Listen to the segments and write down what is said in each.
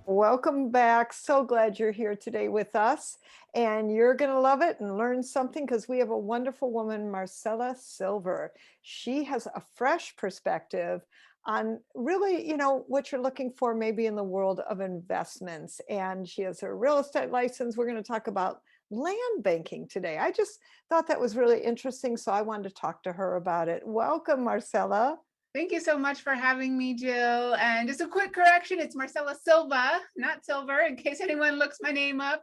Welcome back. So glad you're here today with us. And you're going to love it and learn something because we have a wonderful woman, Marcella Silva. She has a fresh perspective on really, what you're looking for maybe in the world of investments. And she has her real estate license. We're going to talk about land banking today. I just thought that was really interesting. So I wanted to talk to her about it. Welcome, Marcella. Thank you so much for having me, Jill. And just a quick correction, it's Marcella Silva, not Silver, in case anyone looks my name up.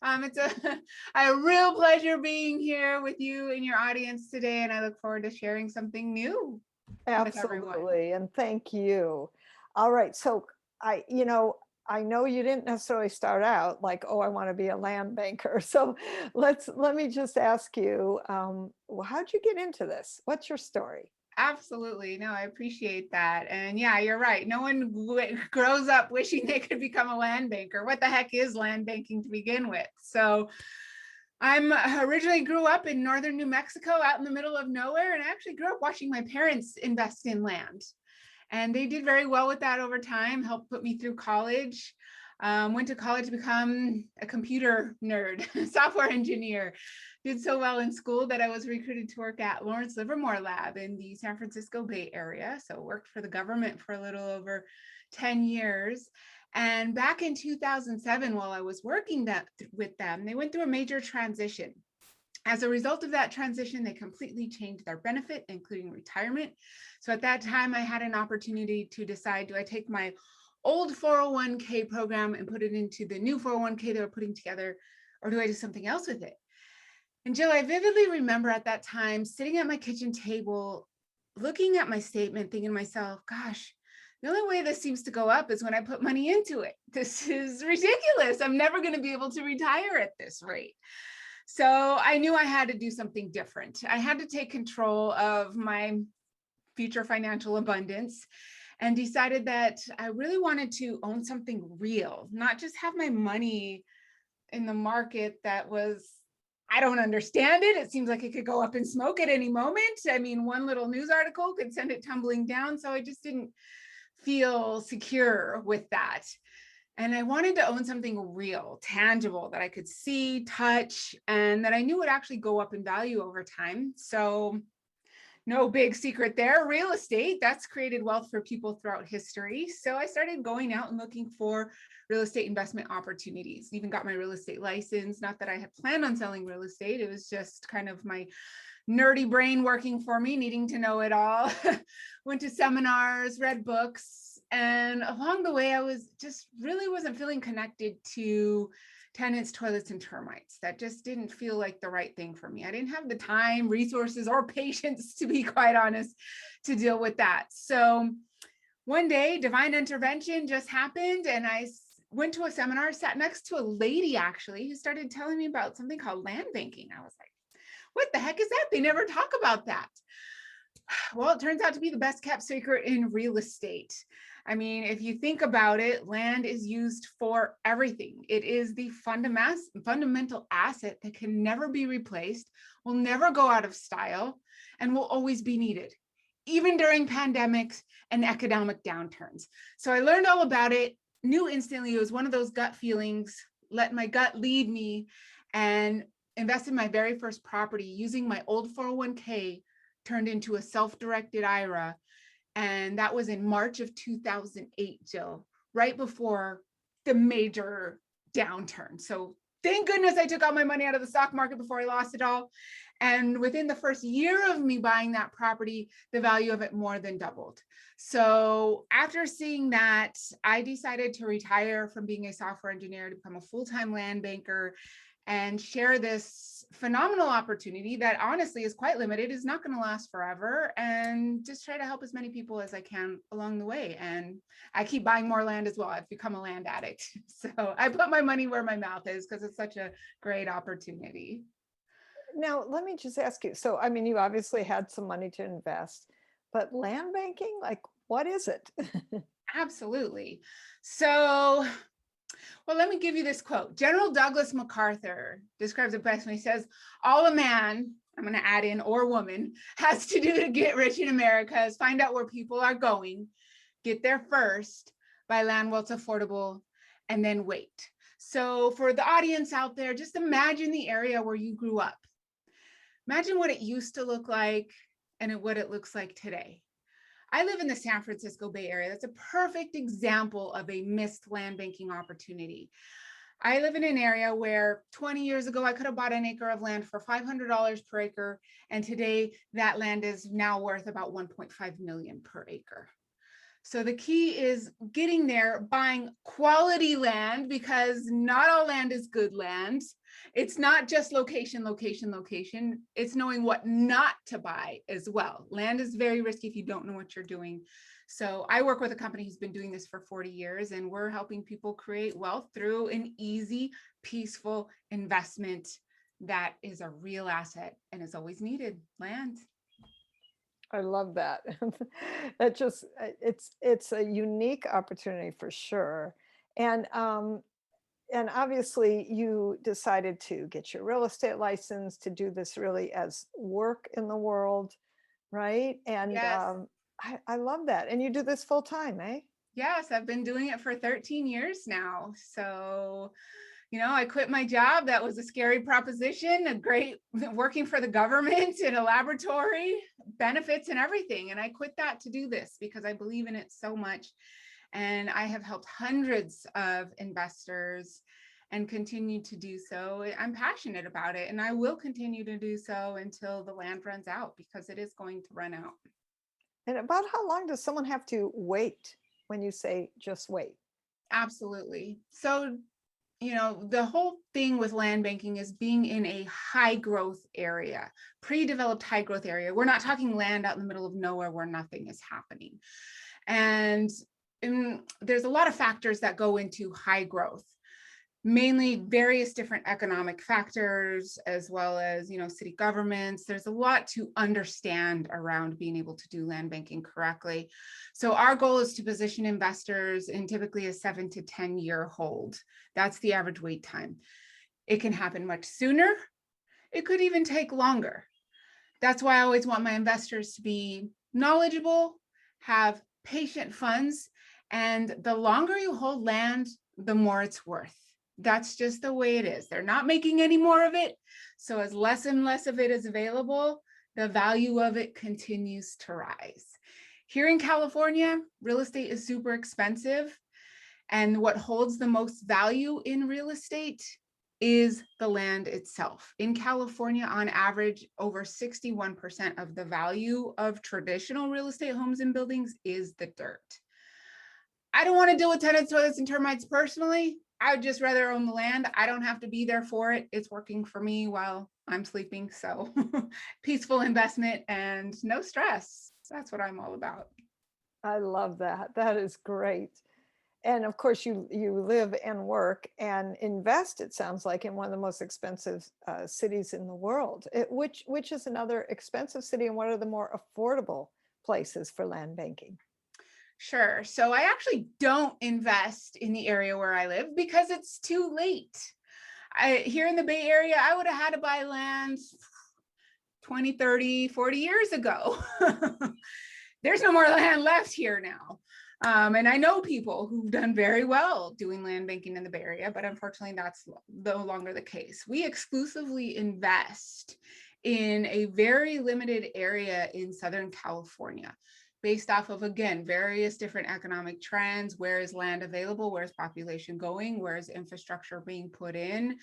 It's a real pleasure being here with you and your audience today, and I look forward to sharing something new with everyone. Absolutely, and thank you. All right, so I know you didn't necessarily start out like, oh, I want to be a land banker. So let me just ask you, how'd you get into this? What's your story? Absolutely. No, I appreciate that. And yeah, you're right. No one grows up wishing they could become a land banker. What the heck is land banking to begin with? So I'm originally grew up in northern New Mexico, out in the middle of nowhere, and I actually grew up watching my parents invest in land. And they did very well with that over time, helped put me through college. Went to college to become a computer nerd, software engineer. Did so well in school that I was recruited to work at Lawrence Livermore Lab in the San Francisco Bay Area. So worked for the government for a little over 10 years. And back in 2007, while I was working with them, they went through a major transition. As a result of that transition, they completely changed their benefit, including retirement. So at that time, I had an opportunity to decide, do I take my old 401k program and put it into the new 401k they were putting together, or do I do something else with it? And Jill, I vividly remember at that time sitting at my kitchen table, looking at my statement, thinking to myself, gosh, the only way this seems to go up is when I put money into it. This is ridiculous. I'm never going to be able to retire at this rate. So I knew I had to do something different. I had to take control of my future financial abundance and decided that I really wanted to own something real, not just have my money in the market that was, I don't understand it. It seems like it could go up in smoke at any moment. I mean, one little news article could send it tumbling down. So I just didn't feel secure with that. And I wanted to own something real, tangible, that I could see, touch, and that I knew would actually go up in value over time. So no big secret there. Real estate, that's created wealth for people throughout history. So I started going out and looking for real estate investment opportunities. Even got my real estate license. Not that I had planned on selling real estate. It was just kind of my nerdy brain working for me, needing to know it all. Went to seminars, read books. And along the way, I was just really wasn't feeling connected to tenants, toilets, and termites. That just didn't feel like the right thing for me. I didn't have the time, resources, or patience, to be quite honest, to deal with that. So one day, divine intervention just happened, and I went to a seminar, sat next to a lady actually, who started telling me about something called land banking. I was like, what the heck is that? They never talk about that. Well, it turns out to be the best kept secret in real estate. I mean, if you think about it, land is used for everything. It is the fundamental asset that can never be replaced, will never go out of style, and will always be needed, even during pandemics and economic downturns. So I learned all about it, knew instantly it was one of those gut feelings, let my gut lead me, and invested my very first property using my old 401k, turned into a self-directed IRA. And that was in March of 2008, Jill, right before the major downturn. So thank goodness I took all my money out of the stock market before I lost it all. And within the first year of me buying that property, the value of it more than doubled. So after seeing that, I decided to retire from being a software engineer to become a full-time land banker and share this phenomenal opportunity that honestly is quite limited, is not going to last forever, and just try to help as many people as I can along the way. And I keep buying more land as well. I've become a land addict. So I put my money where my mouth is because it's such a great opportunity. Now, let me just ask you. So, I mean, you obviously had some money to invest, but land banking, like, what is it? Absolutely. So, well, let me give you this quote. General Douglas MacArthur describes it best when he says, all a man, I'm going to add in, or woman, has to do to get rich in America is find out where people are going, get there first, buy land while it's affordable, and then wait. So for the audience out there, just imagine the area where you grew up. Imagine what it used to look like and what it looks like today. I live in the San Francisco Bay Area. That's a perfect example of a missed land banking opportunity. I live in an area where 20 years ago, I could have bought an acre of land for $500 per acre. And today that land is now worth about 1.5 million per acre. So the key is getting there, buying quality land, because not all land is good land. It's not just location, location, location. It's knowing what not to buy as well. Land is very risky if you don't know what you're doing. So I work with a company who's been doing this for 40 years, and we're helping people create wealth through an easy, peaceful investment that is a real asset and is always needed, land. I love that. That just it's a unique opportunity for sure. And obviously you decided to get your real estate license to do this really as work in the world, right? And Yes. I love that. And you do this full time, eh? Yes, I've been doing it for 13 years now. So, I quit my job. That was a scary proposition, a great working for the government in a laboratory, benefits and everything. And I quit that to do this because I believe in it so much. And I have helped hundreds of investors and continue to do so. I'm passionate about it, and I will continue to do so until the land runs out, because it is going to run out. And about how long does someone have to wait when you say just wait? Absolutely. So, the whole thing with land banking is being in a high growth area, pre-developed high growth area. We're not talking land out in the middle of nowhere where nothing is happening. And there's a lot of factors that go into high growth, mainly various different economic factors, as well as, city governments. There's a lot to understand around being able to do land banking correctly. So our goal is to position investors in typically a 7 to 10 year hold. That's the average wait time. It can happen much sooner. It could even take longer. That's why I always want my investors to be knowledgeable, have patient funds, and the longer you hold land, the more it's worth. That's just the way it is. They're not making any more of it. So as less and less of it is available, the value of it continues to rise. Here in California, real estate is super expensive. And what holds the most value in real estate is the land itself. In California, on average, over 61% of the value of traditional real estate homes and buildings is the dirt. I don't want to deal with tenants, toilets, and termites personally. I would just rather own the land. I don't have to be there for it. It's working for me while I'm sleeping. So peaceful investment and no stress. That's what I'm all about. I love that. That is great. And of course, you live and work and invest, it sounds like, in one of the most expensive cities in the world. Which is another expensive city, and what are the more affordable places for land banking? Sure. So I actually don't invest in the area where I live because it's too late. Here in the Bay Area, I would have had to buy land 20, 30, 40 years ago. There's no more land left here now. And I know people who've done very well doing land banking in the Bay Area, but unfortunately that's no longer the case. We exclusively invest in a very limited area in Southern California, based off of, again, various different economic trends. Where is land available? Where is population going? Where is infrastructure being put in?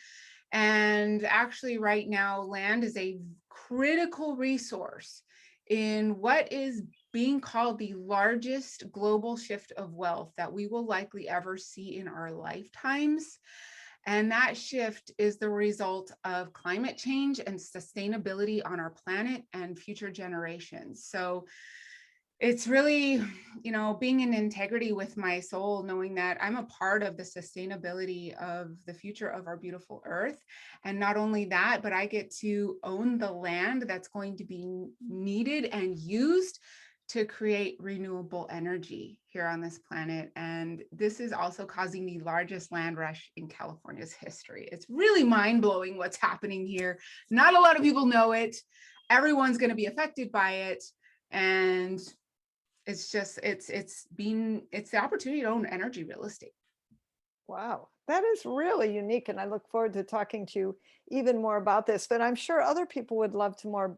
And actually right now, land is a critical resource in what is being called the largest global shift of wealth that we will likely ever see in our lifetimes. And that shift is the result of climate change and sustainability on our planet and future generations. So it's really, being in integrity with my soul, knowing that I'm a part of the sustainability of the future of our beautiful earth. And not only that, but I get to own the land that's going to be needed and used to create renewable energy here on this planet. And this is also causing the largest land rush in California's history. It's really mind-blowing what's happening here. Not a lot of people know it. Everyone's going to be affected by it. And it's just, it's the opportunity to own energy real estate. Wow, that is really unique. And I look forward to talking to you even more about this, but I'm sure other people would love to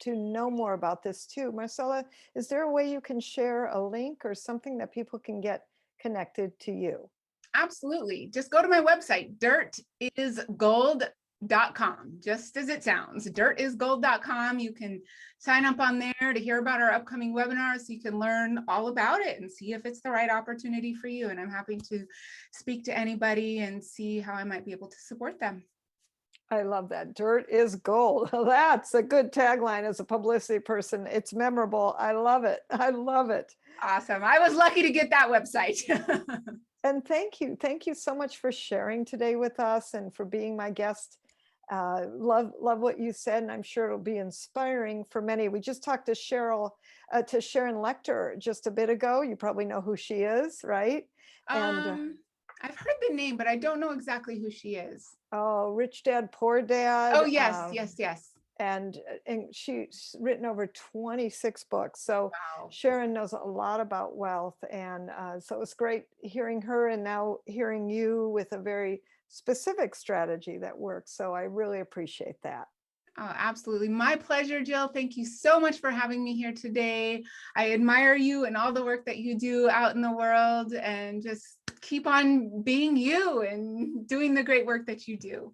know more about this too. Marcella, is there a way you can share a link or something that people can get connected to you? Absolutely. Just go to my website, dirtisgold.com, just as it sounds, dirtisgold.com. You can sign up on there to hear about our upcoming webinars so you can learn all about it and see if it's the right opportunity for you. And I'm happy to speak to anybody and see how I might be able to support them. I love that. Dirt is gold. That's a good tagline as a publicity person. It's memorable. I love it. I love it. Awesome. I was lucky to get that website. And thank you. Thank you so much for sharing today with us and for being my guest. Love what you said, and I'm sure it'll be inspiring for many. We just talked to Sharon Lecter just a bit ago. You probably know who she is, right? And I've heard the name, but I don't know exactly who she is. oh, Rich Dad, Poor Dad. Oh, yes, yes. And she's written over 26 books. So Wow. Sharon knows a lot about wealth. And so it's great hearing her and now hearing you with a very specific strategy that works. So I really appreciate that. Oh, absolutely. My pleasure, Jill. Thank you so much for having me here today. I admire you and all the work that you do out in the world, and just keep on being you and doing the great work that you do.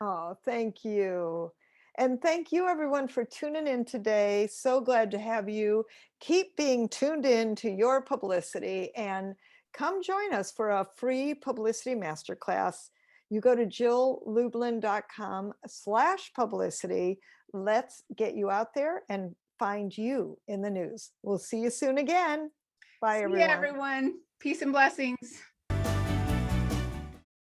Oh, thank you. And thank you everyone for tuning in today. So glad to have you. Keep being tuned in to your publicity and come join us for a free publicity masterclass. You go to jilllublin.com/publicity. Let's get you out there and find you in the news. We'll see you soon again. Bye, See everyone. ya, everyone. Peace and blessings.